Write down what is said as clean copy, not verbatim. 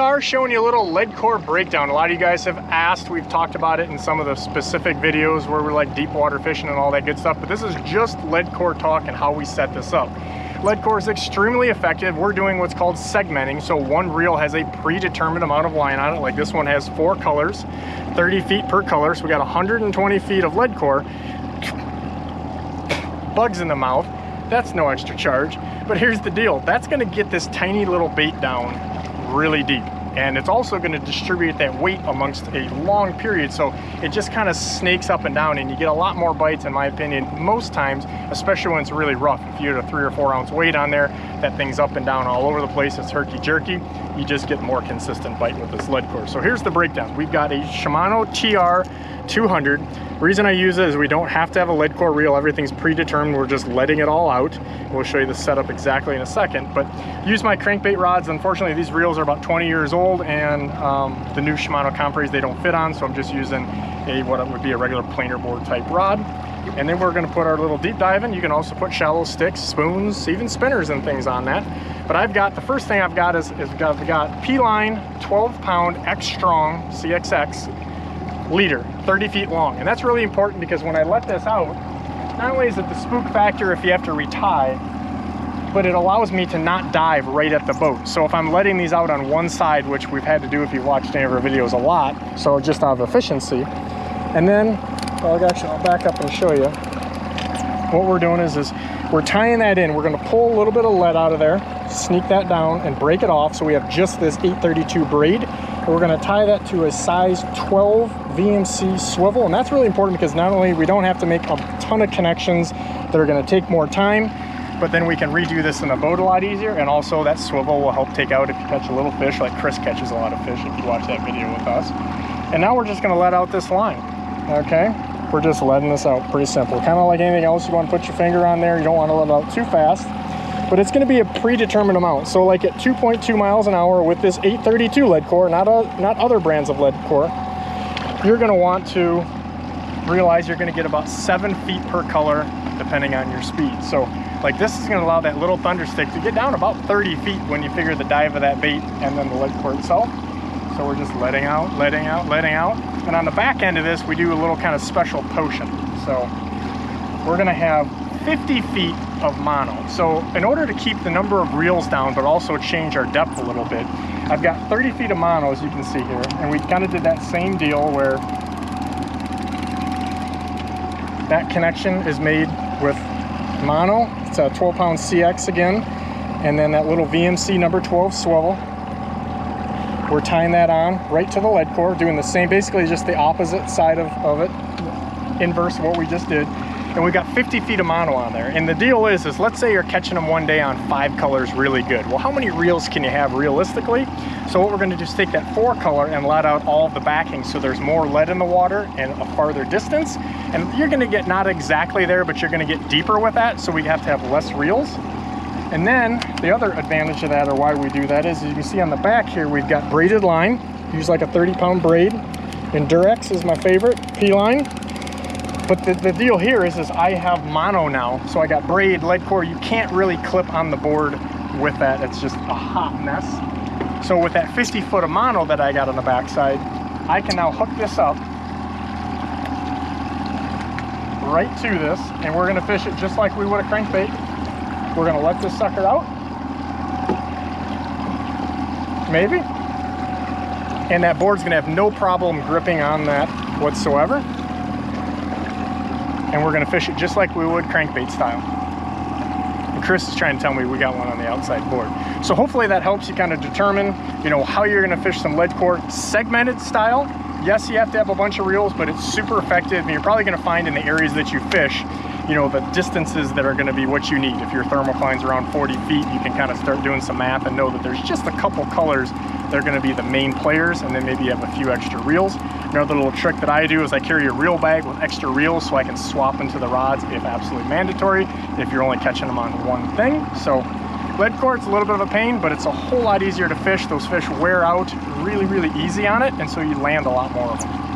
TR showing you a little Leadcore breakdown. A lot of you guys have asked, we've talked about it in some of the specific videos where we're like deep water fishing and all that good stuff, but this is just Leadcore talk and how we set this up. Leadcore is extremely effective. We're doing what's called segmenting. So one reel has a predetermined amount of line on it. Like this one has 4 colors, 30 feet per color. So we got 120 feet of Leadcore. Bugs in the mouth. That's no extra charge. But here's the deal. That's gonna get this tiny little bait down really deep. And it's also gonna distribute that weight amongst a long period. So it just kind of snakes up and down and you get a lot more bites, in my opinion, most times, especially when it's really rough. If you had a 3 or 4 ounce weight on there, that thing's up and down all over the place, it's herky-jerky, you just get more consistent bite with this Leadcore. So here's the breakdown. We've got a Shimano TR 200. The reason I use it is we don't have to have a Leadcore reel. Everything's predetermined. We're just letting it all out. We'll show you the setup exactly in a second. But use my crankbait rods. Unfortunately, these reels are about 20 years old, and the new Shimano Compres they don't fit on, so I'm just using what would be a regular planer board type rod. And then we're going to put our little deep dive in. You can also put shallow sticks, spoons, even spinners and things on that. But I've got, the first thing I've got is I've got P-line 12-pound X Strong CXX leader, 30 feet long. And that's really important because when I let this out, not only is it the spook factor if you have to retie, but it allows me to not dive right at the boat. So if I'm letting these out on one side, which we've had to do if you've watched any of our videos a lot, so just out of efficiency. And then, well, I'll back up and show you. What we're doing is we're tying that in. We're gonna pull a little bit of lead out of there, sneak that down and break it off so we have just this 832 braid. And we're gonna tie that to a size 12 VMC swivel. And that's really important because not only we don't have to make a ton of connections that are gonna take more time, but then we can redo this in a boat a lot easier. And also that swivel will help take out if you catch a little fish, like Chris catches a lot of fish if you watch that video with us. And now we're just gonna let out this line, okay? We're just letting this out, pretty simple. Kind of like anything else, you wanna put your finger on there, you don't wanna let it out too fast. But it's gonna be a predetermined amount. So like at 2.2 miles an hour with this 832 Leadcore, not other brands of Leadcore, you're gonna want to realize you're gonna get about 7 feet per color depending on your speed. So like this is gonna allow that little thunder stick to get down about 30 feet when you figure the dive of that bait and then the Leadcore itself. So we're just letting out, letting out, letting out. And on the back end of this, we do a little kind of special potion. So we're gonna have 50 feet of mono. So in order to keep the number of reels down, but also change our depth a little bit, I've got 30 feet of mono, as you can see here. And we kind of did that same deal where that connection is made with mono. It's a 12-pound CX again. And then that little VMC number 12 swivel. We're tying that on right to the Leadcore, doing the same, basically just the opposite side of it, inverse of what we just did. And we've got 50 feet of mono on there. And the deal is let's say you're catching them one day on 5 colors really good. Well, how many reels can you have realistically? So what we're gonna do is take that 4 color and let out all of the backing so there's more lead in the water and a farther distance. And you're gonna get not exactly there, but you're gonna get deeper with that, so we have to have less reels. And then the other advantage of that, or why we do that, is you can see on the back here, we've got braided line. Use like a 30-pound braid. Endurex is my favorite, P-line. But the deal here is I have mono now, so I got braid, Leadcore. You can't really clip on the board with that. It's just a hot mess. So with that 50 foot of mono that I got on the backside, I can now hook this up right to this, and we're gonna fish it just like we would a crankbait. We're gonna let this sucker out, maybe, and that board's gonna have no problem gripping on that whatsoever. And we're gonna fish it just like we would crankbait style. And Chris is trying to tell me we got one on the outside board. So hopefully that helps you kind of determine, you know, how you're gonna fish some Leadcore segmented style. Yes, you have to have a bunch of reels, but it's super effective, and you're probably gonna find in the areas that you fish, you know, the distances that are going to be what you need. If your thermocline's around 40 feet, you can kind of start doing some math and know that there's just a couple colors that are going to be the main players, and then maybe you have a few extra reels. Another little trick that I do is I carry a reel bag with extra reels so I can swap into the rods if absolutely mandatory, if you're only catching them on one thing. So Leadcore, it's a little bit of a pain, but it's a whole lot easier to fish. Those fish wear out really, really easy on it, and so you land a lot more of them.